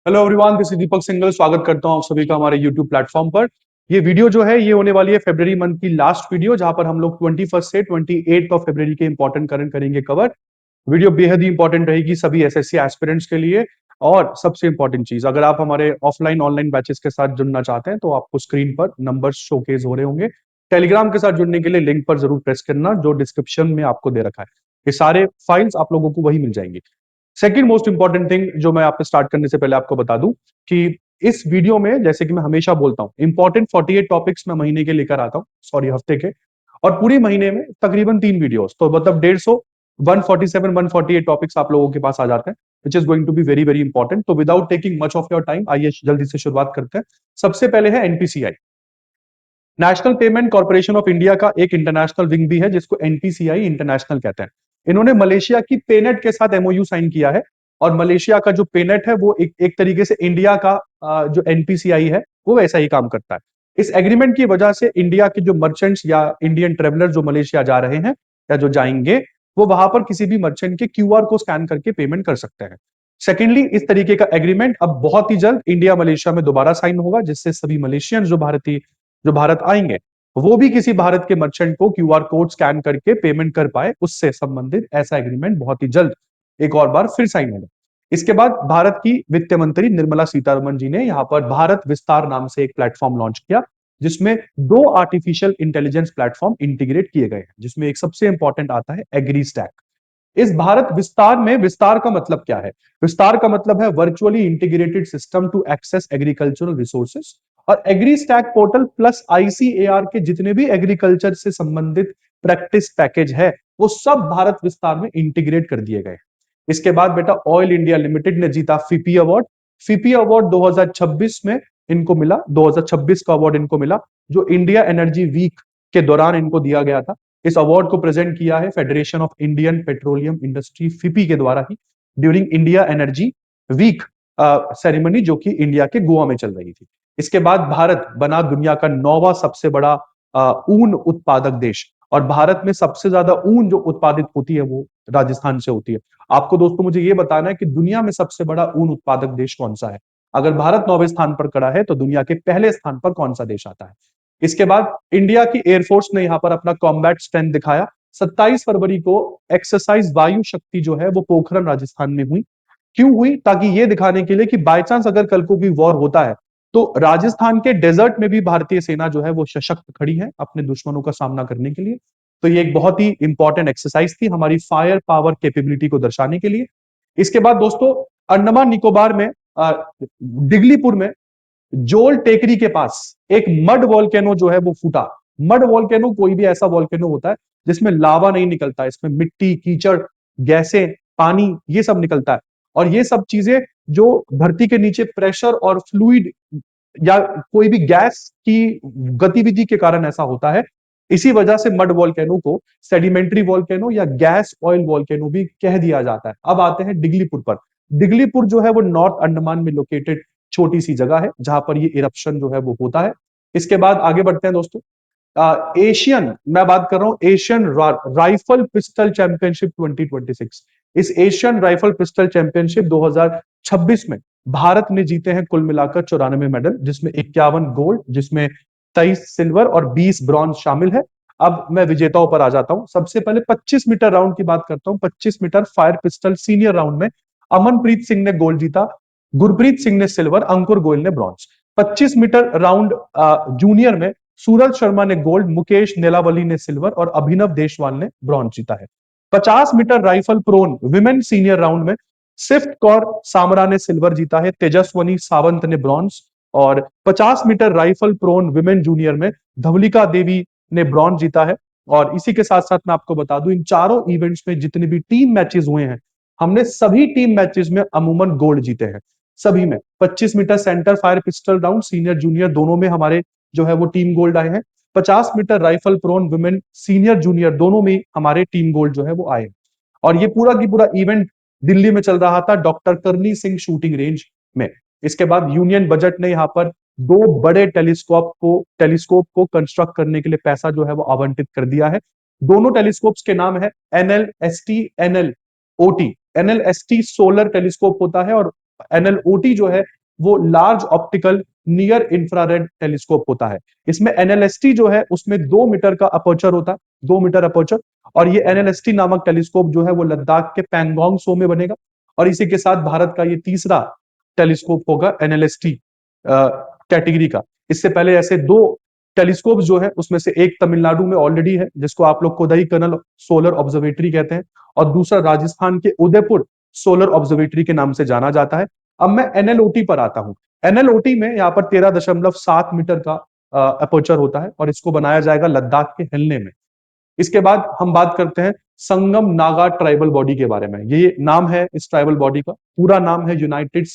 Hello everyone, this is Deepak single. स्वागत करता हूं आप सभी का हमारे यूट्यूब प्लेटफॉर्म पर। ये वीडियो जो है ये होने वाली है फरवरी मंथ की लास्ट वीडियो, जहां पर हम लोग 21 से 28 ऑफ फरवरी के इंपॉर्टेंट करंट करेंगे कवर। वीडियो बेहद ही इंपॉर्टेंट रहेगी सभी एसएससी एस्पिरेंट्स के लिए। और सबसे इंपॉर्टेंट चीज, अगर आप हमारे ऑफलाइन ऑनलाइन बैचेस के साथ जुड़ना चाहते हैं तो आपको स्क्रीन पर नंबर शोकेस हो रहे होंगे। टेलीग्राम के साथ जुड़ने के लिए लिंक पर जरूर प्रेस करना, जो डिस्क्रिप्शन में आपको दे रखा है। ये सारे फाइल्स आप लोगों को वही मिल जाएंगी। सेकंड मोस्ट इंपॉर्टेंट थिंग जो मैं आपको स्टार्ट करने से पहले आपको बता दूं कि इस वीडियो में, जैसे कि मैं हमेशा बोलता हूं, इंपॉर्टेंट 48 टॉपिक्स मैं महीने के लेकर आता हूं, सॉरी हफ्ते के। और पूरी महीने में तकरीबन 3 वीडियोस, तो मतलब 150 147 148 टॉपिक्स आप लोगों के पास आ जाते हैं, which is going to be very very important. तो without taking much of your time, आइए जल्दी से शुरुआत करते हैं। सबसे पहले है NPCI, national payment corporation of India का एक इंटरनेशनल विंग भी है जिसको एनपीसीआई इंटरनेशनल कहते हैं। इन्होंने मलेशिया की पेनेट के साथ एमओयू साइन किया है। और मलेशिया का जो पेनेट है वो एक तरीके से इंडिया का जो एनपीसीआई है वो वैसा ही काम करता है। इस एग्रीमेंट की वजह से इंडिया के जो मर्चेंट्स या इंडियन ट्रेवलर जो मलेशिया जा रहे हैं या जो जाएंगे, वो वहां पर किसी भी मर्चेंट के क्यूआर को स्कैन करके पेमेंट कर सकते हैं। सेकेंडली, इस तरीके का एग्रीमेंट अब बहुत ही जल्द इंडिया मलेशिया में दोबारा साइन होगा, जिससे सभी मलेशियन जो भारत आएंगे, वो भी किसी भारत के मर्चेंट को क्यूआर कोड स्कैन करके पेमेंट कर पाए। उससे संबंधित ऐसा एग्रीमेंट बहुत ही जल्द एक और बार फिर साइन होगा। इसके बाद भारत की वित्त मंत्री निर्मला सीतारमण जी ने यहाँ पर भारत विस्तार नाम से एक प्लेटफॉर्म लॉन्च किया, जिसमें 2 आर्टिफिशियल इंटेलिजेंस प्लेटफॉर्म इंटीग्रेट किए गए हैं, जिसमें एक सबसे इंपॉर्टेंट आता है एग्री स्टैक। इस भारत विस्तार में, विस्तार का मतलब क्या है? विस्तार का मतलब है virtually integrated system to access agricultural resources. और agri stack portal plus ICAR के जितने भी एग्रीकल्चर से संबंधित प्रैक्टिस पैकेज है, वो सब भारत विस्तार में इंटीग्रेट कर दिए गए। इसके बाद बेटा, ऑयल इंडिया लिमिटेड ने जीता फीपी अवार्ड। फीपी अवार्ड 2026 में इनको मिला, 2026 का अवार्ड इनको मिला, जो इंडिया एनर्जी वीक के दौरान इनको दिया गया था। इस अवार्ड को प्रेजेंट किया है federation of Indian petroleum industry FIPI के द्वारा ही, during India energy week ceremony, जो कि इंडिया के गोवा में चल रही थी। इसके बाद भारत बना दुनिया का 9वां सबसे बड़ा ऊन उत्पादक देश। और भारत में सबसे ज्यादा ऊन जो उत्पादित होती है वो राजस्थान से होती है। आपको दोस्तों मुझे ये बताना है कि दुनिया में सबसे बड़ा ऊन उत्पादक देश कौन सा है? अगर भारत 9वें स्थान पर खड़ा है तो दुनिया के पहले स्थान पर कौन सा देश आता है? इसके बाद इंडिया की एयरफोर्स ने यहां पर अपना कॉम्बैट स्ट्रेंथ दिखाया। 27 फरवरी को एक्सरसाइज वायु शक्ति जो है वो पोखरण राजस्थान में हुई। क्यों हुई? ताकि ये दिखाने के लिए कि बाय चांस अगर कल को भी वॉर होता है तो राजस्थान के डेजर्ट में भी भारतीय सेना जो है वो सशक्त खड़ी है अपने दुश्मनों का सामना करने के लिए। तो ये एक बहुत ही इंपॉर्टेंट एक्सरसाइज थी हमारी फायर पावर कैपेबिलिटी को दर्शाने के लिए। इसके बाद दोस्तों, अंडमान निकोबार में डिगलीपुर में जोल टेकरी के पास एक मड वॉल्केनो जो है वो फूटा। मड वॉल्केनो कोई भी ऐसा वॉल्केनो होता है जिसमें लावा नहीं निकलता, इसमें मिट्टी, कीचड़, गैसें, पानी, ये सब निकलता है। और ये सब चीजें जो धरती के नीचे प्रेशर और फ्लूइड या कोई भी गैस की गतिविधि के कारण ऐसा होता है। इसी वजह से मड वॉल्केनो को सेडिमेंट्री वॉल्केनो या गैस ऑयल वॉल्केनो भी कह दिया जाता है। अब आते हैं डिगलीपुर पर। डिगलीपुर जो है वो नॉर्थ अंडमान में लोकेटेड छोटी सी जगह है जहां पर ये इरप्शन जो है वो होता है। इसके बाद आगे बढ़ते हैं दोस्तों। एशियन, मैं बात कर रहा हूं एशियन राइफल पिस्टल चैंपियनशिप 2026। इस एशियन राइफल पिस्टल चैंपियनशिप 2026 में भारत ने जीते हैं कुल मिलाकर 94 मेडल, जिसमें 51 गोल्ड, जिसमें 23 सिल्वर और 20 ब्रॉन्ज शामिल है। अब मैं विजेताओं पर आ जाता हूं। सबसे पहले 25 मीटर राउंड की बात करता हूं। 25 metre fire pistol senior round में अमनप्रीत सिंह ने गोल्ड जीता, गुरप्रीत सिंह ने सिल्वर, अंकुर गोयल ने ब्रॉन्ज। 25 मीटर राउंड जूनियर में सूरज शर्मा ने गोल्ड, मुकेश नेलावली ने सिल्वर और अभिनव देशवाल ने ब्रॉन्ज जीता है। 50 metre rifle prone women senior round में सिफ्ट कौर सामरा ने सिल्वर जीता है, तेजस्वनी सावंत ने ब्रॉन्ज। और 50 metre rifle prone women junior में धवलिका देवी ने ब्रॉन्ज जीता है। और इसी के साथ साथ मैं आपको बता दूं, इन चारों इवेंट्स में जितने भी टीम मैचेस हुए हैं, हमने सभी टीम मैचेस में अमूमन गोल्ड जीते हैं। सभी में 25 metre centre fire pistol round senior junior दोनों में हमारे जो है वो टीम गोल्ड आए हैं। 50 metre rifle prone women senior junior दोनों में हमारे टीम गोल्ड जो है वो आए। और ये पूरा की पूरा इवेंट दिल्ली में चल रहा था, डॉक्टर करनी सिंह शूटिंग रेंज में। इसके बाद यूनियन बजट ने यहाँ पर 2 बड़े टेलीस्कोप को कंस्ट्रक्ट करने के लिए पैसा जो है वो आवंटित कर दिया है। दोनों टेलीस्कोप्स के नाम है एनएलएसटी, एनएलओटी। एनएलएसटी सोलर टेलीस्कोप होता है और एनएलओटी जो है वो large optical near infrared telescope होता है। इसमें एनएलएसटी जो है उसमें 2 मीटर का अपर्चर होता है, 2 मीटर अपर्चर। और ये एनएलएसटी नामक टेलीस्कोप जो है वो लद्दाख के पैंगोंग सो में बनेगा। और इसी के साथ भारत का ये तीसरा टेलीस्कोप होगा एनएलएसटी कैटेगरी का। इससे पहले ऐसे 2 टेलीस्कोप जो है उसमें से एक तमिलनाडु में ऑलरेडी है, जिसको आप लोग कोदई कनल सोलर ऑब्जर्वेटरी कहते हैं, और दूसरा राजस्थान के उदयपुर सोलर ऑब्जर्वेटरी के नाम से जाना जाता है। अब मैं एनएलओटी पर आता हूं। एनएलओटी में यहाँ पर 13.7 मीटर का अपर्चर होता है और इसको बनाया जाएगा लद्दाख के हिलने में। इसके बाद हम बात करते हैं संगम नागा ट्राइबल बॉडी के बारे में। ये नाम है इस ट्राइबल बॉडी का, पूरा नाम है यूनाइटेड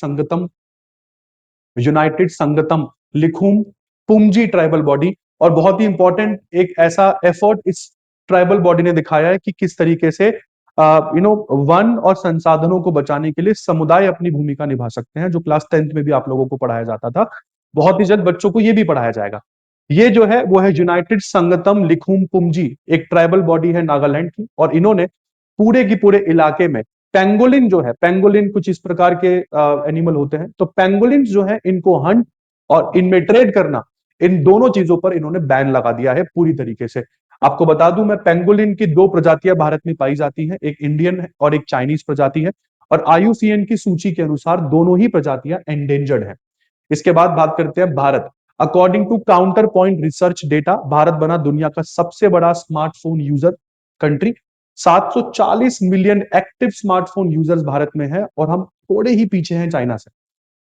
संगतम लिखुम पुमजी ट्राइबल बॉडी। और बहुत ही इंपॉर्टेंट एक ऐसा एफर्ट इस ट्राइबल बॉडी ने दिखाया है कि किस तरीके से वन और संसाधनों को बचाने के लिए समुदाय अपनी भूमिका निभा सकते हैं, जो क्लास 10th में भी आप लोगों को पढ़ाया जाता था। बहुत ही जल्द बच्चों को यह भी पढ़ाया जाएगा। ये जो है वो है यूनाइटेड संगतम लिखुम पुमजी, एक ट्राइबल बॉडी है नागालैंड की, और इन्होंने पूरे की पूरे इलाके में पेंगोलिन जो है, पेंगोलिन कुछ इस प्रकार के एनिमल होते हैं, तो पेंगोलिन जो है इनको हंट और इनमें ट्रेड करना, इन दोनों चीजों पर इन्होंने बैन लगा दिया है पूरी तरीके से। आपको बता दूं मैं, पेंगोलिन की 2 प्रजातियां भारत में पाई जाती हैं, एक इंडियन है और एक चाइनीज प्रजाति है, और आईयूसीएन की सूची के अनुसार दोनों ही प्रजातियां एंडेंजर्ड है। इसके बाद बात करते हैं Bharat. According to Counterpoint research data, Bharat बना दुनिया का सबसे बड़ा smartphone user country. 740 million active smartphone users Bharat में है, और हम थोड़े ही पीछे हैं चाइना से।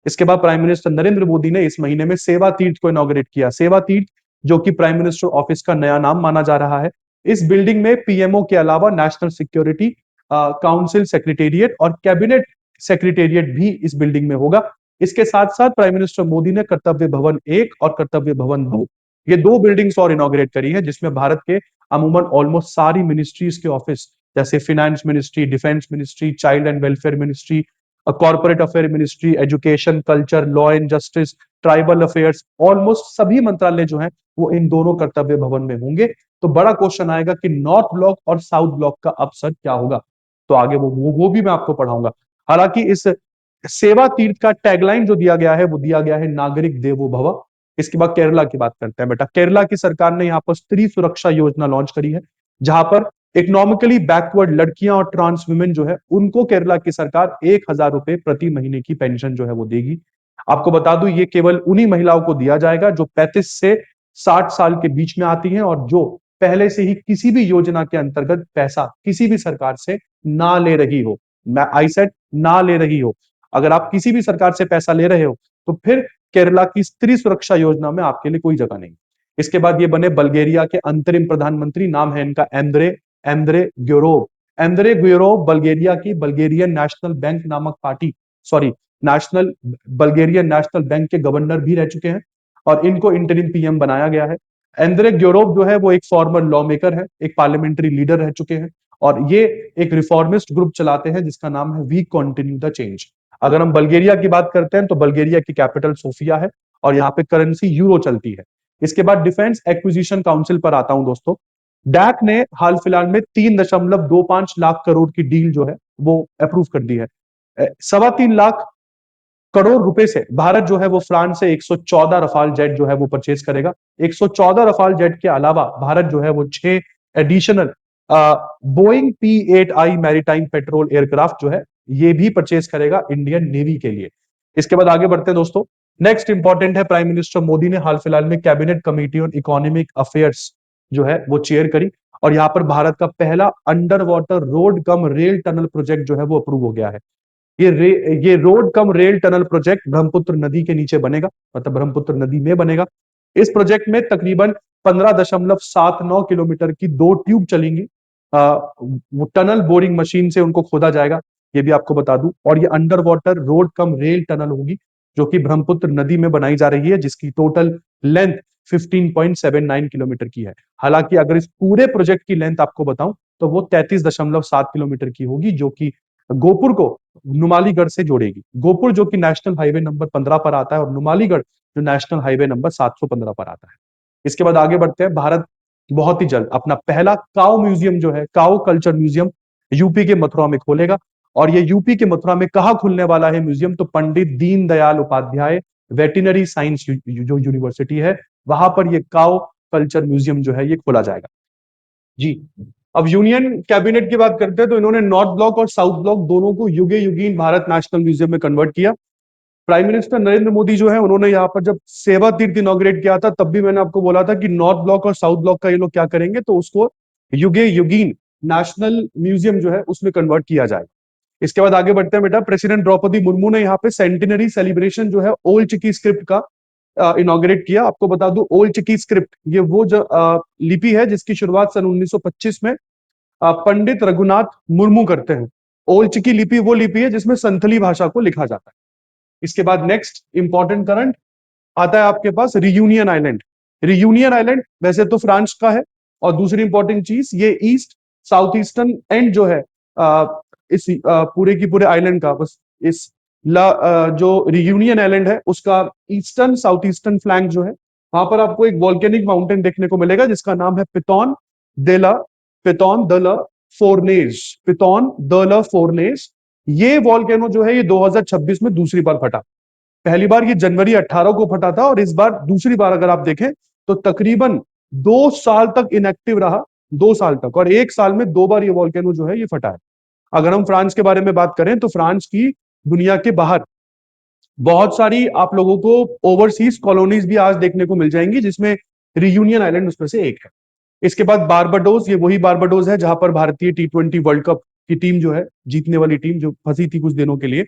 इसके बाद प्राइम मिनिस्टर नरेंद्र मोदी ने इस महीने में सेवा तीर्थ को इनॉग्रेट किया। सेवा तीर्थ जो कि प्राइम मिनिस्टर ऑफिस का नया नाम माना जा रहा है। इस बिल्डिंग में पीएमओ के अलावा नेशनल सिक्योरिटी काउंसिल सेक्रेटेरिएट और कैबिनेट सेक्रेटेरिएट भी इस बिल्डिंग में होगा। इसके साथ साथ प्राइम मिनिस्टर मोदी ने कर्तव्य भवन 1 और कर्तव्य भवन 2, ये 2 बिल्डिंग्स और इनॉग्रेट करी है, जिसमें भारत के अमूमन ऑलमोस्ट सारी मिनिस्ट्रीज के ऑफिस, जैसे finance ministry, defence ministry, child and welfare ministry, corporate affair ministry, education, culture, law and justice, tribal affairs, almost सभी मंत्रालय जो हैं वो इन दोनों कर्तव्य भवन में होंगे। तो बड़ा क्वेश्चन आएगा कि नॉर्थ ब्लॉक और साउथ ब्लॉक का अवसर क्या होगा, तो आगे वो भी मैं आपको पढ़ाऊंगा। हालांकि इस सेवा तीर्थ का टैगलाइन जो दिया गया है वो दिया गया है नागरिक देवो भव। इसके बाद केरला की बात करते हैं बेटा। केरला की सरकार ने यहाँ पर स्त्री सुरक्षा योजना लॉन्च करी है, जहां पर इकोनॉमिकली बैकवर्ड लड़कियां और ट्रांस वुमेन जो है उनको केरला की सरकार 1,000 रुपए प्रति महीने की पेंशन जो है वो देगी। आपको बता दूं ये केवल उन्हीं महिलाओं को दिया जाएगा जो 35 से 60 साल के बीच में आती हैं और जो पहले से ही किसी भी योजना के अंतर्गत पैसा किसी भी सरकार से ना ले रही हो। मैं आई सेड ना ले रही हो। अगर आप किसी भी सरकार से पैसा ले रहे हो तो फिर केरला की स्त्री सुरक्षा योजना में आपके लिए कोई जगह नहीं। इसके बाद ये बने बल्गेरिया के अंतरिम प्रधानमंत्री, नाम है इनका एंद्रे एंद्रे ग्योरोव। एंद्रे ग्योरोव बल्गेरिया की बल्गेरियन नेशनल बैंक नामक party, sorry, national Bulgarian national bank के गवर्नर भी रह चुके हैं, और इनको इंटरिम पीएम बनाया गया है। एंद्रे ग्योरोव जो है वो एक फॉर्मर लॉ मेकर है, एक पार्लियामेंट्री लीडर रह चुके हैं, और ये एक रिफॉर्मिस्ट ग्रुप चलाते हैं जिसका नाम है वी कंटिन्यू द चेंज। अगर हम बल्गेरिया की बात करते हैं तो बल्गेरिया की कैपिटल सोफिया है, और यहाँ पे करेंसी यूरो चलती है। इसके बाद डिफेंस एक्विजिशन काउंसिल पर आता हूं दोस्तों। डैक ने हाल फिलहाल में 3.25 लाख करोड़ की डील जो है वो अप्रूव कर दी है। 3.25 लाख करोड़ रुपए से भारत जो है वो फ्रांस से 114 रफाल जेट जो है वो परचेज करेगा। 114 रफाल जेट के अलावा भारत जो है वो 6 additional Boeing P-8I maritime petrol aircraft जो है ये भी परचेज करेगा इंडियन नेवी के लिए। इसके बाद आगे बढ़ते हैं दोस्तों। नेक्स्ट इंपॉर्टेंट है, प्राइम मिनिस्टर मोदी ने हाल फिलहाल में cabinet committee on economic affairs जो है वो चेयर करी, और यहाँ पर भारत का पहला under water road cum rail tunnel project जो है वो अप्रूव हो गया है। ये road cum rail tunnel project Brahmaputra नदी के नीचे बनेगा, मतलब ब्रह्मपुत्र नदी में बनेगा। इस प्रोजेक्ट में तकरीबन 15.79 किलोमीटर की 2 ट्यूब चलेंगी। वो टनल बोरिंग मशीन से उनको खोदा जाएगा, ये भी आपको बता दूं। और ये under water road cum rail tunnel होगी जो कि ब्रह्मपुत्र नदी में बनाई जा रही है, जिसकी टोटल लेंथ 15.79 किलोमीटर की है। हालांकि अगर इस पूरे प्रोजेक्ट की लेंथ आपको बताऊं तो वो 33.7 किलोमीटर की होगी, जो कि गोपुर को नुमालीगढ़ से जोड़ेगी। गोपुर जो कि नेशनल हाईवे नंबर 15 पर आता है, और नुमालीगढ़ जो नेशनल हाईवे नंबर 715 पर आता है। इसके बाद आगे बढ़ते हैं। भारत बहुत ही जल्द अपना पहला काऊ म्यूजियम जो है, काऊ कल्चर म्यूजियम यूपी के मथुरा में खोलेगा, और ये यूपी के मथुरा में कहाँ खुलने वाला है म्यूजियम? तो पंडित दीनदयाल उपाध्याय वेटरनरी साइंस जो यूनिवर्सिटी है, वहां पर ये काउ कल्चर म्यूजियम जो है ये खोला जाएगा। जी। अब यूनियन कैबिनेट की बात करते हैं तो इन्होंने नॉर्थ ब्लॉक और साउथ ब्लॉक दोनों को युगे युगीन भारत नेशनल म्यूजियम में कन्वर्ट किया। प्राइम मिनिस्टर नरेंद्र मोदी जो है उन्होंने यहाँ पर जब सेवा तीर्थ इनॉग्रेट किया था, तब भी मैंने आपको बोला था कि नॉर्थ ब्लॉक और साउथ ब्लॉक का ये लोग क्या करेंगे, तो उसको युगे युगीन नेशनल म्यूजियम जो है उसमें कन्वर्ट किया जाएगा। इसके बाद आगे बढ़ते हैं बेटा, प्रेसिडेंट द्रौपदी मुर्मू ने यहाँ पे सेंटिनरी सेलिब्रेशन जो है ओल्ड चिकी स्क्रिप्ट का इनॉग्रेट किया। आपको बता दूं, ओल्ड चिकी स्क्रिप्ट ये वो जो लिपि है जिसकी शुरुआत सन 1925 में पंडित रघुनाथ मुर्मू करते हैं। ओल्ड चिकी लिपि वो लिपि है जिसमें संथली भाषा को लिखा जाता है। इसके बाद नेक्स्ट इंपॉर्टेंट करंट आता है आपके पास रियूनियन आइलैंड। रियूनियन आइलैंड वैसे तो फ्रांस का है, और दूसरी इंपॉर्टेंट चीज ये ईस्ट साउथ ईस्टर्न एंड जो है इस पूरे की पूरे आइलैंड का, बस इस जो रियूनियन आइलैंड है उसका ईस्टर्न साउथ ईस्टर्न फ्लैंक जो है, वहां पर आपको एक वॉल्केनिक माउंटेन देखने को मिलेगा जिसका नाम है पितौन देला पितौन द ल फोरनेज पितौन द ल फोरनेज। ये वॉल्केनो जो है ये 2026 में दूसरी बार फटा। पहली बार ये जनवरी 18 को फटा था, और इस बार दूसरी बार अगर आप देखें तो तकरीबन 2 साल तक इनएक्टिव रहा। 2 साल तक, और 1 साल में 2 बार ये वॉल्केनो जो है ये फटा है। अगर हम फ्रांस के बारे में बात करें तो फ्रांस की दुनिया के बाहर बहुत सारी आप लोगों को ओवरसीज कॉलोनीज भी आज देखने को मिल जाएंगी, जिसमें रियूनियन आइलैंड उसमें से एक है। इसके बाद बारबाडोस, ये वही बारबाडोस है जहां पर भारतीय T20 वर्ल्ड कप की टीम जो है, जीतने वाली टीम जो फंसी थी कुछ दिनों के लिए,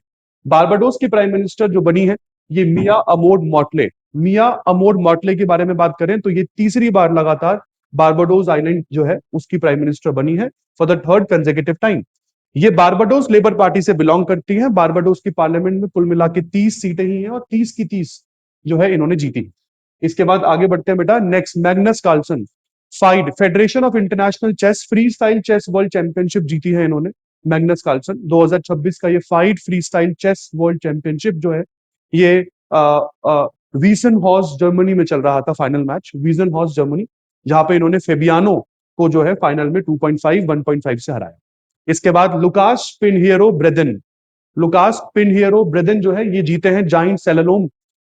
बारबाडोस की प्राइम मिनिस्टर जो बनी है ये मिया अमोड मॉटले। मिया अमोड मॉटले के बारे में बात करें तो ये तीसरी बार लगातार बारबाडोस आइलैंड जो है उसकी प्राइम मिनिस्टर बनी है for the third consecutive time. ये बारबाडोस लेबर पार्टी से बिलोंग करती है। बारबाडोस की पार्लियामेंट में कुल मिला के 30 सीटें ही हैं, और 30 की 30 जो है इन्होंने जीती। इसके बाद आगे बढ़ते हैं बेटा, next Magnus Carlsen FIDE federation of international chess freestyle chess world championship जीती है इन्होंने। मैग्नस कार्लसन 2026 का ये FIDE freestyle chess world championship जो है ये वीसन हॉर्स जर्मनी में चल रहा था final match, vision horse Germany, जहां पे इन्होंने फेबियानो को जो है फाइनल में 2.5 1.5 से हराया। इसके बाद लुकास पिनहियरो ब्रेदन, लुकास पिनहियरो ब्रेदन जो है ये जीते हैं जाइंट सेलेलोम।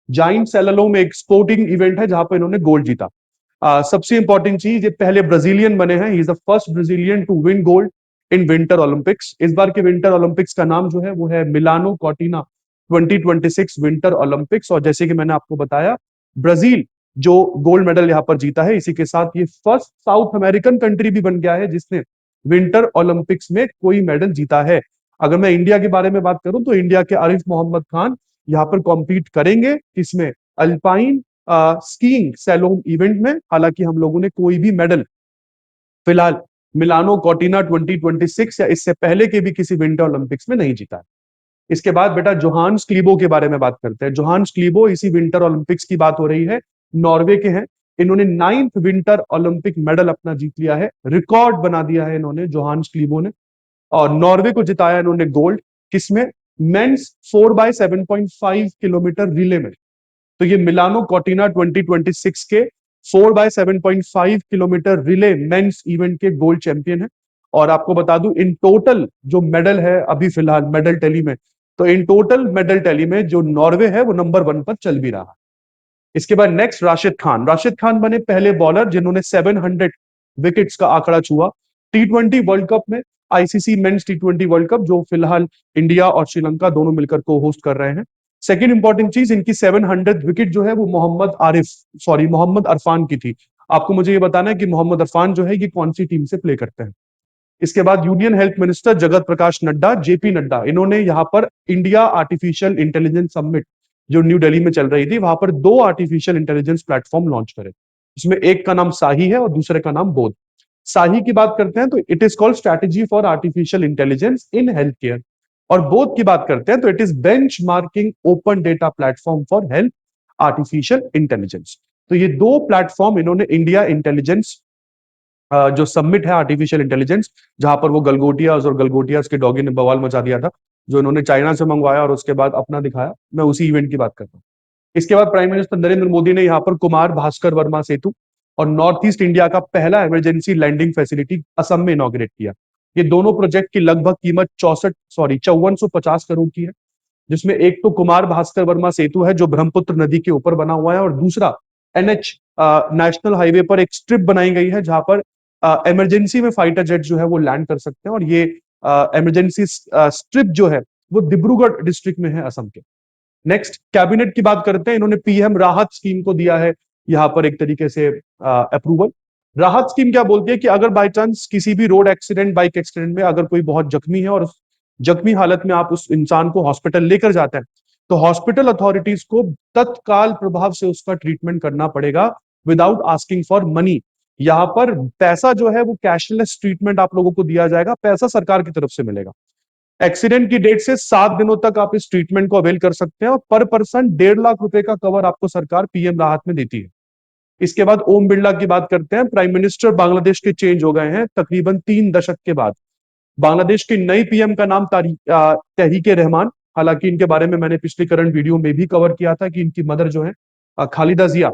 जाइंट सेलेलोम एक स्पोर्टिंग इवेंट है जहां पर इन्होंने गोल्ड जीता। सबसे इंपॉर्टेंट चीज, ये पहले ब्राजीलियन बने हैं, he is the first Brazilian to win gold in Winter Olympics. इस बार के विंटर ओलंपिक्स का नाम जो है वो है मिलानो कॉर्टिना 2026 विंटर ओलंपिक्स। और जैसे कि मैंने आपको बताया, ब्राजील जो गोल्ड मेडल यहाँ पर जीता है, इसी के साथ ये फर्स्ट साउथ अमेरिकन कंट्री भी बन गया है जिसने विंटर ओलंपिक्स में कोई मेडल जीता है। अगर मैं इंडिया के बारे में बात करूं तो इंडिया के आरिफ मोहम्मद खान यहाँ पर कॉम्पीट करेंगे, किसमें? अल्पाइन स्कीइंग सैलोम इवेंट में। हालांकि हम लोगों ने कोई भी मेडल फिलहाल मिलानो कॉर्टिना 2026 या इससे पहले के भी किसी विंटर ओलंपिक्स में नहीं जीता है। इसके बाद बेटा जोहान्स क्लीबो के बारे में बात करते हैं। जोहान्स क्लीबो, इसी विंटर ओलंपिक्स की बात हो रही है, नॉर्वे के हैं। इन्होंने 9th विंटर ओलंपिक मेडल अपना जीत लिया है, रिकॉर्ड बना दिया है इन्होंने जोहान्स क्लीबो ने। और नॉर्वे को जिताया इन्होंने गोल्ड, किसमें? मेंस 4x7.5 किलोमीटर रिले में। तो ये मिलानो कॉर्टिना 2026 के 4x7.5 kilometre relay mains event के गोल्ड चैंपियन है। और आपको बता दूं, इन टोटल जो मेडल है अभी फिलहाल मेडल टैली में, तो इन टोटल मेडल टैली में जो नॉर्वे है वो नंबर 1 पर चल भी रहा। इसके बाद नेक्स्ट राशिद खान। राशिद खान बने पहले बॉलर जिन्होंने 700 विकेट्स का आंकड़ा छुआ T20 वर्ल्ड कप में। ICC men's T20 world cup जो फिलहाल इंडिया और श्रीलंका दोनों मिलकर को होस्ट कर रहे हैं। सेकेंड इंपॉर्टेंट चीज, इनकी 700 विकेट जो है वो मोहम्मद अरफान की थी। आपको मुझे ये बताना है कि मोहम्मद अरफान जो है ये कौन सी टीम से प्ले करते हैं। इसके बाद union health minister Jagat Prakash Nadda, JP Nadda, इन्होंने यहाँ पर इंडिया आर्टिफिशियल इंटेलिजेंस समिट जो न्यू दिल्ली में चल रही थी, वहां पर 2 आर्टिफिशियल इंटेलिजेंस प्लेटफॉर्म लॉन्च करे। इसमें एक का नाम साही है और दूसरे का नाम बोध। साही की बात करते हैं तो it is called strategy for artificial intelligence in health care, और बोध की बात करते हैं तो it is bench marking open data platform for health artificial intelligence. तो ये 2 प्लेटफॉर्म इन्होंने इंडिया इंटेलिजेंस जो सबमिट है आर्टिफिशियल इंटेलिजेंस, जहां पर वो गलगोटियाज और गलगोटियाज के डॉगी ने बवाल मचा दिया था, जो इन्होंने चाइना से मंगवाया और उसके बाद अपना दिखाया, मैं उसी इवेंट की बात करता हूँ। इसके बाद प्राइम मिनिस्टर नरेंद्र मोदी ने यहाँ पर कुमार भास्कर वर्मा सेतु और नॉर्थ ईस्ट इंडिया का पहला इमरजेंसी लैंडिंग फैसिलिटी असम में इनॉग्रेट किया। ये दोनों प्रोजेक्ट की लगभग कीमत 5450 करोड़ की है, जिसमें एक तो कुमार भास्कर वर्मा सेतु है जो ब्रह्मपुत्र नदी के ऊपर बना हुआ है, और दूसरा एनएच नेशनल हाईवे पर एक स्ट्रिप बनाई गई है जहां पर इमरजेंसी में फाइटर जेट जो है वो लैंड कर सकते हैं। और ये इमरजेंसी स्ट्रिप जो है वो डिब्रूगढ़ डिस्ट्रिक्ट में है, असम के। नेक्स्ट कैबिनेट की बात करते हैं। इन्होंने पीएम राहत स्कीम को दिया है यहाँ पर एक तरीके से अप्रूवल। राहत स्कीम क्या बोलती है कि अगर बाई चांस किसी भी रोड एक्सीडेंट, बाइक एक्सीडेंट में अगर कोई बहुत जख्मी है और उस जख्मी हालत में आप उस इंसान को हॉस्पिटल लेकर जाते हैं, तो हॉस्पिटल अथॉरिटीज को तत्काल प्रभाव से उसका ट्रीटमेंट करना पड़ेगा विदाउट आस्किंग फॉर मनी। यहाँ पर पैसा जो है वो कैशलेस ट्रीटमेंट आप लोगों को दिया जाएगा, पैसा सरकार की तरफ से मिलेगा। एक्सीडेंट की डेट से 7 दिनों तक आप इस ट्रीटमेंट को अवेल कर सकते हैं, और पर पर्सन 1.5 लाख रुपए का कवर आपको सरकार पीएम राहत में देती है। इसके बाद ओम बिरला की बात करते हैं। प्राइम मिनिस्टर बांग्लादेश के चेंज हो गए हैं तकरीबन 3 दशक के बाद। बांग्लादेश की नई पीएम का नाम तहरीके रहमान। हालांकि इनके बारे में मैंने पिछली करंट वीडियो में भी कवर किया था कि इनकी मदर जो है खालिदा जिया,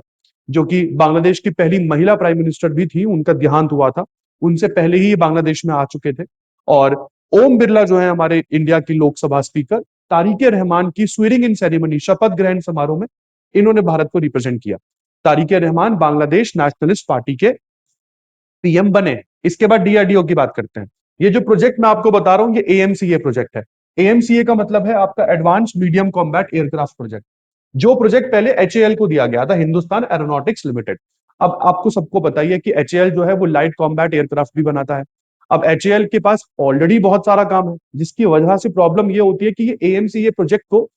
जो कि बांग्लादेश की पहली महिला प्राइम मिनिस्टर भी थी, उनका देहांत हुआ था। उनसे पहले ही ये बांग्लादेश में आ चुके थे। और ओम बिरला जो है हमारे इंडिया की लोकसभा स्पीकर, तारिके रहमान की स्वीरिंग इन सेरेमनी, शपथ ग्रहण समारोह में इन्होंने भारत को रिप्रेजेंट किया। तारिके रहमान बांग्लादेश नेशनलिस्ट पार्टी के पीएम बने। इसके बाद डीआरडीओ की बात करते हैं। ये जो प्रोजेक्ट मैं आपको बता रहा हूं, ये एएमसीए प्रोजेक्ट है। एएमसीए का मतलब है आपका advance medium combat aircraft project, जो प्रोजेक्ट पहले एचएएल को दिया गया था, हिंदुस्तान एरोनॉटिक्स लिमिटेड। अब आपको सबको बताइए कि एचएएल जो है वो लाइट कॉम्बैट एयरक्राफ्ट भी बनाता है। अब एचएएल के पास ऑलरेडी बहुत सारा काम है, जिसकी वजह से प्रॉब्लम ये होती है कि ये एएमसीए प्रोजेक्ट को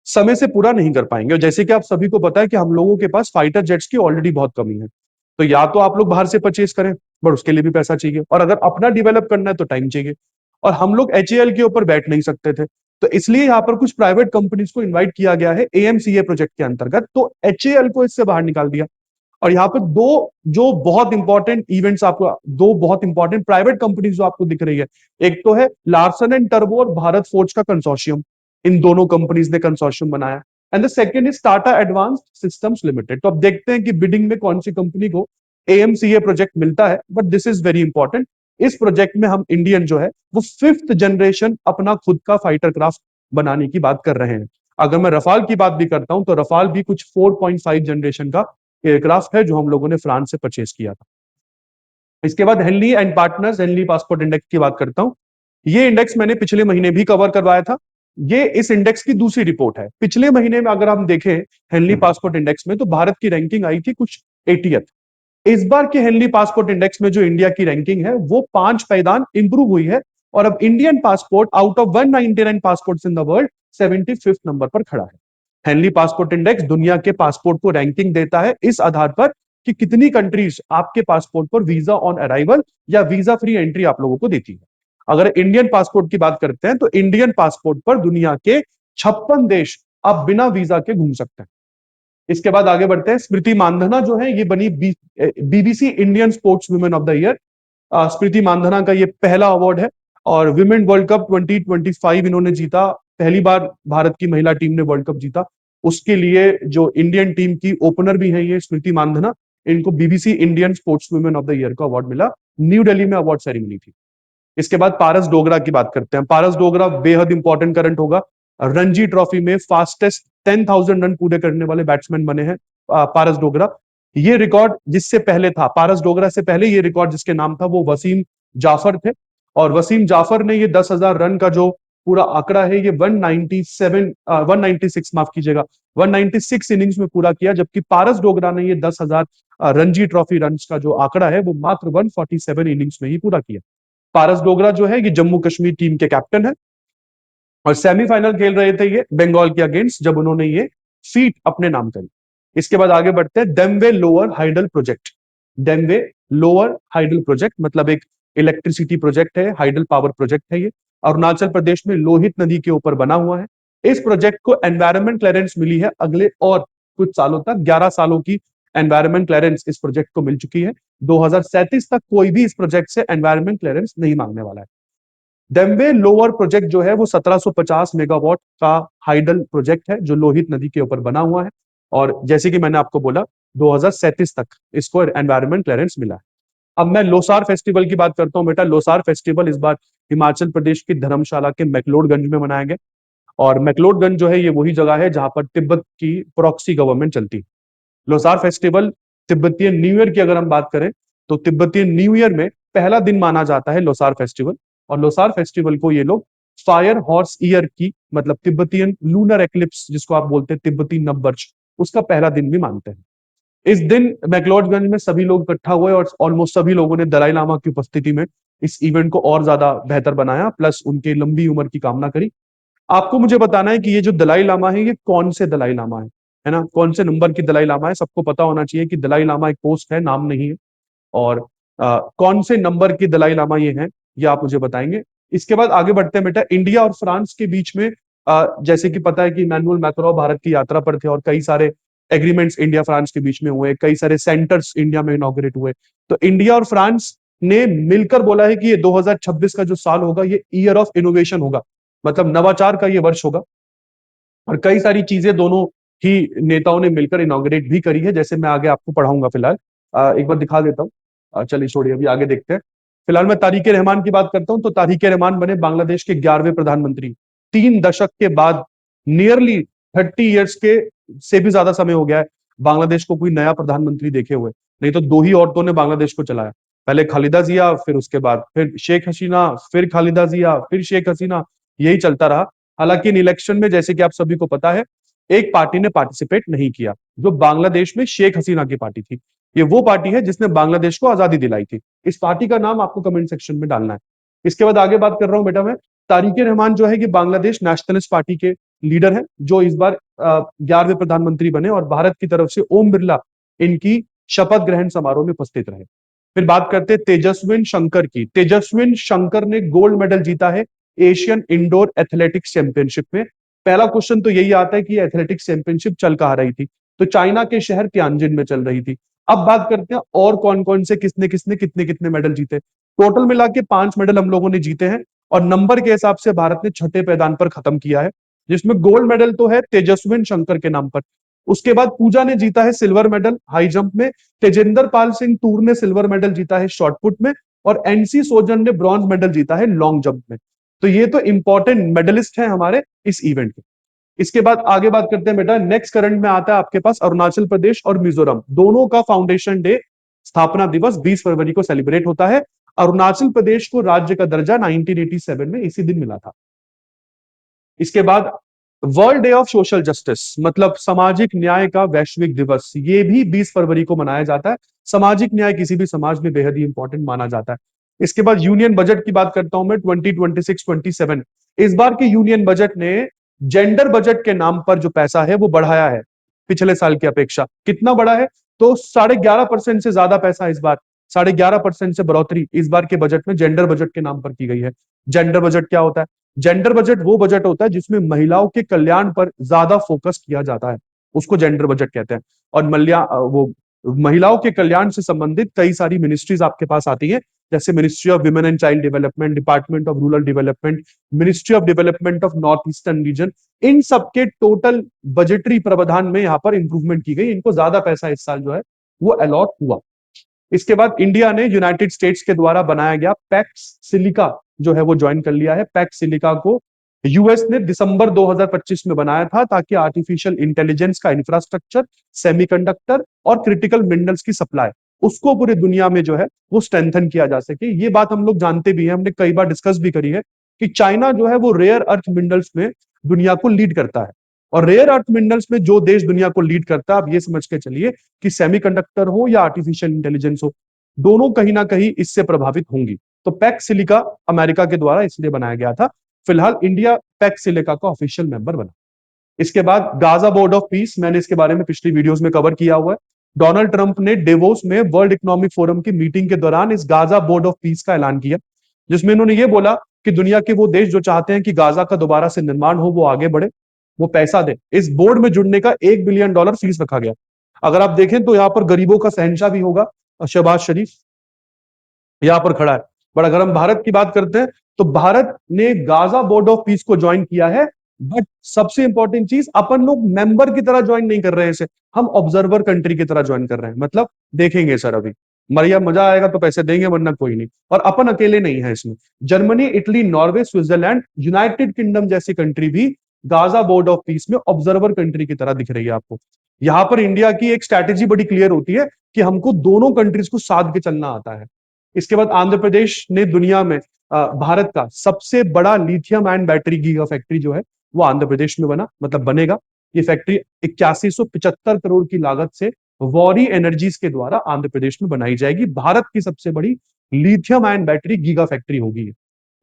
समय से पूरा नहीं कर पाएंगे। और जैसे कि आप सभी को पता है कि हम लोगों के पास फाइटर जेट्स की ऑलरेडी बहुत कमी है, तो या तो आप लोग बाहर से परचेज करें, बट उसके लिए भी पैसा चाहिए, और अगर अपना डेवलप करना है तो टाइम चाहिए, और हम लोग एचएएल के ऊपर बैठ नहीं सकते थे। तो इसलिए यहाँ पर कुछ प्राइवेट कंपनीज को इन्वाइट किया गया है एएमसीए प्रोजेक्ट के अंतर्गत, तो एचएएल को इससे बाहर निकाल दिया। और यहाँ पे दो जो बहुत इंपॉर्टेंट इवेंट्स आपको, दो बहुत इंपॉर्टेंट प्राइवेट कंपनीज जो आपको दिख रही है, एक तो है लार्सन एंड टर्बो और भारत फोर्ज का कंसोर्शियम। इन दोनों कंपनीज ने कंसोर्शियम बनाया। And the second is Tata advanced systems limited. तो अब देखते हैं कि बिडिंग में कौन सी कंपनी को एएमसीए प्रोजेक्ट मिलता है, but this is very important. इस प्रोजेक्ट में हम इंडियन जो है वो 5th जनरेशन अपना खुद का फाइटर क्राफ्ट बनाने की बात कर रहे हैं। अगर मैं रफाल की बात भी करता हूं, तो रफाल भी कुछ 4.5 जनरेशन का एयरक्राफ्ट है जो हम लोगों ने फ्रांस से परचेज किया था। इसके बाद Henley and partners, Henley passport index की बात करता हूं। ये इंडेक्स मैंने पिछले महीने भी कवर करवाया था। ये इस इंडेक्स की दूसरी रिपोर्ट है। पिछले महीने में अगर हम देखें हेनली पासपोर्ट इंडेक्स में, तो भारत की रैंकिंग आई थी कुछ 80th। इस बार के हेनली पासपोर्ट इंडेक्स में जो इंडिया की रैंकिंग है वो 5 पायदान इंप्रूव हुई है, और अब Indian passport out of 199 passports in the world 75th number पर खड़ा है। हेनली पासपोर्ट इंडेक्स दुनिया के पासपोर्ट को रैंकिंग देता है इस आधार पर कि कितनी कंट्रीज आपके पासपोर्ट पर वीजा ऑन अराइवल या वीजा फ्री एंट्री आप लोगों को देती है। अगर इंडियन पासपोर्ट की बात करते हैं, तो इंडियन पासपोर्ट पर दुनिया के 56 देश आप बिना वीजा के घूम सकते हैं। इसके बाद आगे बढ़ते हैं। स्मृति मानधना जो है ये बनी BBC Indian sports women of the year. Smriti Mandhana का ये पहला अवार्ड है, और विमेन वर्ल्ड कप 2025 इन्होंने जीता। पहली बार भारत की महिला टीम ने वर्ल्ड कप जीता। उसके लिए जो इंडियन टीम की ओपनर भी है ये स्मृति मानधना, इनको BBC Indian sports women of the year का अवार्ड मिला। न्यू दिल्ली में अवार्ड सेरेमनी थी। इसके बाद पारस डोगरा की बात करते हैं। पारस डोगरा बेहद इंपॉर्टेंट करंट होगा। रणजी ट्रॉफी में फास्टेस्ट 10,000 रन पूरे करने वाले बैट्समैन बने हैं पारस डोगरा। ये रिकॉर्ड जिससे पहले था, पारस डोगरा से पहले ये रिकॉर्ड जिसके नाम था वो वसीम जाफर थे। और वसीम जाफर ने ये 10,000 रन का जो पूरा आंकड़ा है ये 196 माफ कीजिएगा 196 इनिंग्स में पूरा किया, जबकि पारस डोगरा ने ये 10,000 रणजी ट्रॉफी रन का जो आंकड़ा है वो मात्र 147 इनिंग्स में ही पूरा किया। पारस डोगरा जो है ये जम्मू कश्मीर टीम के कैप्टन है, और सेमीफाइनल खेल रहे थे ये बंगाल के अगेंस्ट, जब उन्होंने ये फीट अपने नाम करी। इसके बाद आगे बढ़ते हैं। Demwe lower hydel project. Demwe lower hydel project मतलब एक इलेक्ट्रिसिटी प्रोजेक्ट है, हाइडल पावर प्रोजेक्ट है। ये अरुणाचल प्रदेश में लोहित नदी के ऊपर बना हुआ है। इस प्रोजेक्ट को एनवायरमेंट क्लियरेंस मिली है अगले और कुछ सालों तक। 11 सालों की एनवायरमेंट क्लियरेंस इस प्रोजेक्ट को मिल चुकी है। 2037 तक कोई भी इस प्रोजेक्ट से एनवायरमेंट क्लियरेंस नहीं मांगने वाला है। डेम्बे लोअर प्रोजेक्ट जो है वो 1750 मेगावाट का हाइडल प्रोजेक्ट है जो लोहित नदी के ऊपर बना हुआ है, और जैसे कि मैंने आपको बोला 2037 तक इसको एनवायरमेंट क्लियरेंस मिला है। अब मैं लोसार फेस्टिवल की बात करता हूँ बेटा। लोसार फेस्टिवल इस बार हिमाचल प्रदेश की धर्मशाला के मैक्लोडगंज में मनाया गया। और मैक्लोडगंज जो है ये वही जगह है जहां पर तिब्बत की प्रॉक्सी गवर्नमेंट चलती है। लोसार फेस्टिवल तिब्बतीय न्यू ईयर की अगर हम बात करें तो तिब्बतीय न्यू ईयर में पहला दिन माना जाता है लोसार फेस्टिवल। और लोसार फेस्टिवल को ये लोग फायर हॉर्स ईयर की मतलब तिब्बतियन लूनर एक्लिप्स जिसको आप बोलते हैं तिब्बती नववर्ष, उसका पहला दिन भी मानते हैं। इस दिन मैक्लोडगंज में सभी लोग इकट्ठा हुए और ऑलमोस्ट सभी लोगों ने दलाई लामा की उपस्थिति में इस इवेंट को और ज्यादा बेहतर बनाया, प्लस उनके लंबी उम्र की कामना करी। आपको मुझे बताना है कि ये जो दलाई लामा है ये कौन से दलाई लामा है ना, कौन से नंबर की दलाई लामा है। सबको पता होना चाहिए कि दलाई लामा एक पोस्ट है, नाम नहीं है। और कौन से नंबर की दलाई लामा ये है, ये आप मुझे बताएंगे। इसके बाद आगे बढ़ते हैं बेटा। इंडिया और फ्रांस के बीच में जैसे कि पता है कि इमैनुअल मैक्रों भारत की यात्रा पर थे और कई सारे एग्रीमेंट्स इंडिया फ्रांस के बीच में हुए, कई सारे सेंटर्स इंडिया में इनॉग्रेट हुए। तो इंडिया और फ्रांस ने मिलकर बोला है कि ये 2026 का जो साल होगा ये ईयर ऑफ इनोवेशन होगा, मतलब नवाचार का ये वर्ष होगा। और कई सारी चीजें दोनों ही नेताओं ने मिलकर इनॉग्रेट भी करी है, जैसे मैं आगे आपको पढ़ाऊंगा। फिलहाल एक बार दिखा देता हूँ। चलिए छोड़िए, अभी आगे देखते हैं। फिलहाल मैं तारिक रहमान की बात करता हूँ। तो तारिक रहमान बने बांग्लादेश के 11वें प्रधानमंत्री। 3 दशक के बाद, नियरली 30 ईयर्स के से भी ज्यादा समय हो गया है बांग्लादेश को कोई नया प्रधानमंत्री देखे हुए। नहीं तो दो ही औरतों ने बांग्लादेश को चलाया, पहले खालिदा जिया, फिर उसके बाद फिर शेख हसीना, फिर खालिदा जिया, फिर शेख हसीना, यही चलता रहा। हालांकि इन इलेक्शन में जैसे कि आप सभी को पता है एक पार्टी ने पार्टिसिपेट नहीं किया, जो बांग्लादेश में शेख हसीना की पार्टी थी। ये वो पार्टी है जिसने बांग्लादेश को आजादी दिलाई थी। इस पार्टी का नाम आपको कमेंट सेक्शन में डालना है। इसके बाद आगे बात कर रहा हूं बेटा मैं। तारिक रहमान जो है कि बांग्लादेश नेशनलिस्ट पार्टी के लीडर हैं, जो इस बार 11वें प्रधानमंत्री बने और भारत की तरफ से ओम बिरला इनकी शपथ ग्रहण समारोह में उपस्थित रहे। फिर बात करते हैं तेजस्विन शंकर की। तेजस्विन शंकर ने गोल्ड मेडल जीता है एशियन इंडोर एथलेटिक्स चैंपियनशिप में। पहला क्वेश्चन तो यही आता है कि एथलेटिक्स चैंपियनशिप चल कहाँ रही थी, तो चाइना के शहर तियानजिन में चल रही थी। अब बात करते हैं और कौन कौन से किसने किसने कितने कितने मेडल जीते। टोटल मिला के 5 मेडल हम लोगों ने जीते हैं और नंबर के हिसाब से भारत ने छठे पैदान पर खत्म किया है, जिसमें गोल्ड मेडल तो है तेजस्विन शंकर के नाम पर। उसके बाद पूजा ने जीता है सिल्वर मेडल हाई जंप में। तेजिंदर पाल सिंह तूर ने सिल्वर मेडल जीता है शॉर्टपुट में। और एनसी सोजन ने ब्रॉन्ज मेडल जीता है लॉन्ग जंप में। तो ये तो इंपॉर्टेंट मेडलिस्ट हैं हमारे इस इवेंट के। इसके बाद आगे बात करते हैं बेटा। नेक्स्ट करंट में आता है आपके पास अरुणाचल प्रदेश और मिजोरम दोनों का फाउंडेशन डे, स्थापना दिवस 20 फरवरी को सेलिब्रेट होता है। अरुणाचल प्रदेश को राज्य का दर्जा 1987 में इसी दिन मिला था। इसके बाद world day of social justice मतलब सामाजिक न्याय का वैश्विक दिवस, ये भी 20 फरवरी को मनाया जाता है। सामाजिक न्याय किसी भी समाज में बेहद ही इंपॉर्टेंट माना जाता है। इसके बाद यूनियन बजट की बात करता हूं मैं 2026-27। इस बार के यूनियन बजट ने जेंडर बजट के नाम पर जो पैसा है वो बढ़ाया है पिछले साल की अपेक्षा। कितना बढ़ा है, तो 11.5% से ज्यादा पैसा इस बार, 11.5% से बढ़ोतरी इस बार के बजट में जेंडर बजट के नाम पर की गई है। जेंडर बजट क्या होता है? जेंडर बजट वो बजट होता है जिसमें महिलाओं के कल्याण पर ज्यादा फोकस किया जाता है, उसको जेंडर बजट कहते हैं। और वो महिलाओं के कल्याण से संबंधित कई सारी मिनिस्ट्रीज आपके पास आती है, जैसे ministry of women and child development, department of rural development, ministry of development of north eastern region. इन सबके टोटल बजटरी प्रावधान में यहाँ पर इंप्रूवमेंट की गई, इनको ज्यादा पैसा इस साल जो है वो अलॉट हुआ। इसके बाद इंडिया ने यूनाइटेड स्टेट्स के द्वारा बनाया गया पैक्स सिलिका जो है वो ज्वाइन कर लिया है। पैक्स सिलिका को यूएस ने दिसंबर 2025 में बनाया था ताकि आर्टिफिशियल इंटेलिजेंस का इंफ्रास्ट्रक्चर, सेमीकंडक्टर और क्रिटिकल मिनरल्स की सप्लाई, उसको पूरी दुनिया में जो है वो स्ट्रेंथन किया जा सके। ये बात हम लोग जानते भी हैं, हमने कई बार डिस्कस भी करी है कि चाइना जो है वो रेयर अर्थ मिनरल्स में दुनिया को लीड करता है। और रेयर अर्थ मिनरल्स में जो देश दुनिया को लीड करता है, आप ये समझ के चलिए कि सेमीकंडक्टर हो या आर्टिफिशियल इंटेलिजेंस हो, दोनों कहीं ना कहीं इससे प्रभावित होंगी। तो पैक्स सिलिका अमेरिका के द्वारा इसलिए बनाया गया था। फिलहाल इंडिया पैक्स सिलिका का ऑफिशियल मेंबर बना। इसके बाद गाजा बोर्ड ऑफ पीस, मैंने इसके बारे में पिछली वीडियोस में कवर किया हुआ है। डोनाल्ड ट्रंप ने डेवोस में वर्ल्ड इकोनॉमिक फोरम की मीटिंग के दौरान इस गाजा बोर्ड ऑफ पीस का ऐलान किया, जिसमें इन्होंने ये बोला कि दुनिया के वो देश जो चाहते हैं कि गाजा का दोबारा से निर्माण हो वो आगे बढ़े, वो पैसा दे। इस बोर्ड में जुड़ने का $1 बिलियन फीस रखा गया। अगर आप देखें तो यहाँ पर गरीबों का शहंशाह भी होगा, शहबाज शरीफ यहां पर खड़ा है। बट अगर हम भारत की बात करते हैं तो भारत ने गाजा बोर्ड ऑफ पीस को ज्वाइन किया है। बट सबसे इंपॉर्टेंट चीज, अपन लोग मेंबर की तरह ज्वाइन नहीं कर रहे हैं इसे, हम ऑब्जर्वर कंट्री की तरह ज्वाइन कर रहे हैं। मतलब देखेंगे सर अभी, मरिया मजा आएगा तो पैसे देंगे, वरना कोई नहीं। और अपन अकेले नहीं है इसमें, Germany, Italy, Norway, Switzerland, United kingdom जैसी कंट्री भी गाजा बोर्ड ऑफ पीस में ऑब्जर्वर कंट्री की तरह दिख रही है आपको। यहां पर इंडिया की एक स्ट्रैटेजी बड़ी क्लियर होती है कि हमको दोनों कंट्रीज को साध के चलना आता है। इसके बाद आंध्र प्रदेश ने दुनिया में भारत का सबसे बड़ा lithium ion battery giga factory जो है वो आंध्र प्रदेश में बनेगा। ये फैक्ट्री 8175 करोड़ की लागत से वॉरी एनर्जीज के द्वारा आंध्र प्रदेश में बनाई जाएगी। भारत की सबसे बड़ी lithium ion battery giga factory होगी।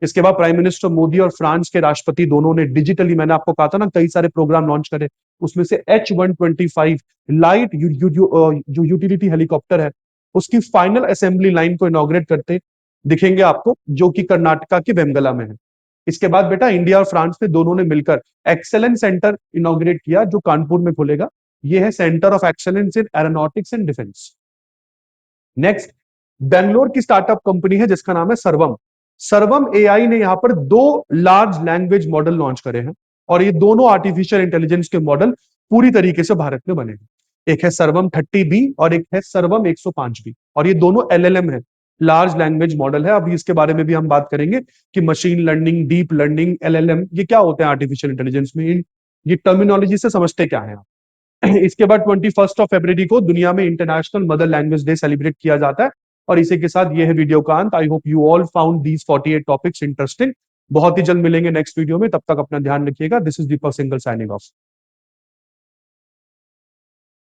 इसके बाद प्राइम मिनिस्टर मोदी और फ्रांस के राष्ट्रपति दोनों ने डिजिटली, मैंने आपको कहा था ना, कई सारे प्रोग्राम लॉन्च करे। उसमें से H125 लाइट जो यूटिलिटी हेलीकॉप्टर है, उसकी फाइनल असेंबली लाइन को इनॉग्रेट करते दिखेंगे आपको, जो कि कर्नाटका के वेमगला में है। इसके बाद बेटा इंडिया और फ्रांस ने दोनों ने मिलकर एक्सेलेंस सेंटर इनॉग्रेट किया, जो कानपुर में खुलेगा। ये है centre of excellence in aeronautics and defence. Next, Bangalore की स्टार्टअप कंपनी है जिसका नाम है सर्वम। सर्वम एआई ने यहां पर दो लार्ज लैंग्वेज मॉडल लॉन्च करे हैं, और ये दोनों आर्टिफिशियल इंटेलिजेंस के मॉडल पूरी तरीके से भारत में बने हैं। एक है सर्वम 30B और एक है सर्वम 105B, और ये दोनों LLM है, लार्ज लैंग्वेज मॉडल है। अभी इसके बारे में भी हम बात करेंगे कि machine learning, deep learning, LLM ये क्या होते हैं आर्टिफिशियल इंटेलिजेंस में, ये टर्मिनोलॉजी से समझते क्या है आप। इसके बाद 21 फरवरी को दुनिया में international mother language day celebrate किया जाता है। और इसी के साथ ये है वीडियो का अंत। I hope you all found these 48 topics interesting. बहुत ही जल्द मिलेंगे नेक्स्ट वीडियो में, तब तक अपना ध्यान रखिएगा। This is Deepak single signing off.